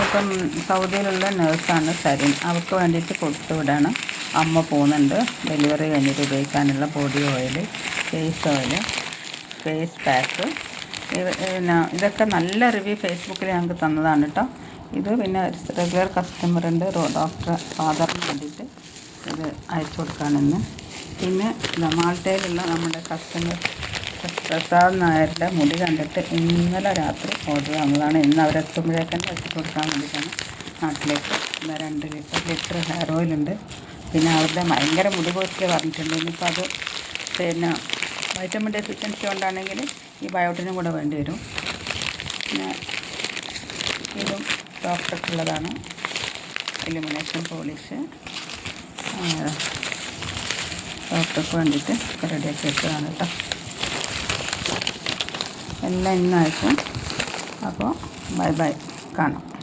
അപ്പം സൗദിയിലുള്ള നേഴ്സാണ് സരിൻ. അവൾക്ക് വേണ്ടിയിട്ട് കൊടുത്തു വിടാണ്. അമ്മ പോകുന്നുണ്ട് ഡെലിവറി കഴിഞ്ഞിട്ട് ഉപയോഗിക്കാനുള്ള body oil, face oil, face pack. പിന്നെ ഇതൊക്കെ നല്ല റിവ്യൂ ഫേസ്ബുക്കിൽ ഞങ്ങൾക്ക് തന്നതാണ് കേട്ടോ. ഇത് പിന്നെ റെഗുലർ കസ്റ്റമറുണ്ട്, ഡോക്ടർ ഫാദറിന് വേണ്ടിയിട്ട് ഇത് അയച്ചു കൊടുക്കാനെന്ന്. പിന്നെ മാൾട്ടയിലുള്ള നമ്മുടെ കസ്റ്റമർ പ്രസാദ് നായരുടെ മുടി കണ്ടിട്ട് ഇന്നലെ രാത്രി ഓർഡർ തന്നതാണ്. ഇന്ന് അവരെത്തുമ്പോഴേക്കും വെച്ച് കൊടുക്കാൻ വേണ്ടിയിട്ടാണ് നാട്ടിലേക്ക്. 2 ലിറ്റർ ഹെയർ ഓയിലുണ്ട്. പിന്നെ അവരുടെ ഭയങ്കര മുടി കൊഴിച്ചിൽ പറഞ്ഞിട്ടുണ്ട്. ഇനിയിപ്പോൾ അത് പിന്നെ വൈറ്റമിൻ ഡെഫിഷ്യൻസി കൊണ്ടാണെങ്കിൽ ഈ ബയോട്ടിനും കൂടെ വേണ്ടി വരും. പിന്നെ ഇതും ഡോക്ടർക്കുള്ളതാണ്, ഇലുമിനേഷൻ പോളിഷ് ഡോക്ടർക്ക് വേണ്ടിയിട്ട് റെഡിയാക്കി വെച്ചതാണ് കേട്ടോ. എല്ലാം ഇന്ന് അയക്കും. അപ്പോൾ ബൈ ബൈ, കാണാം.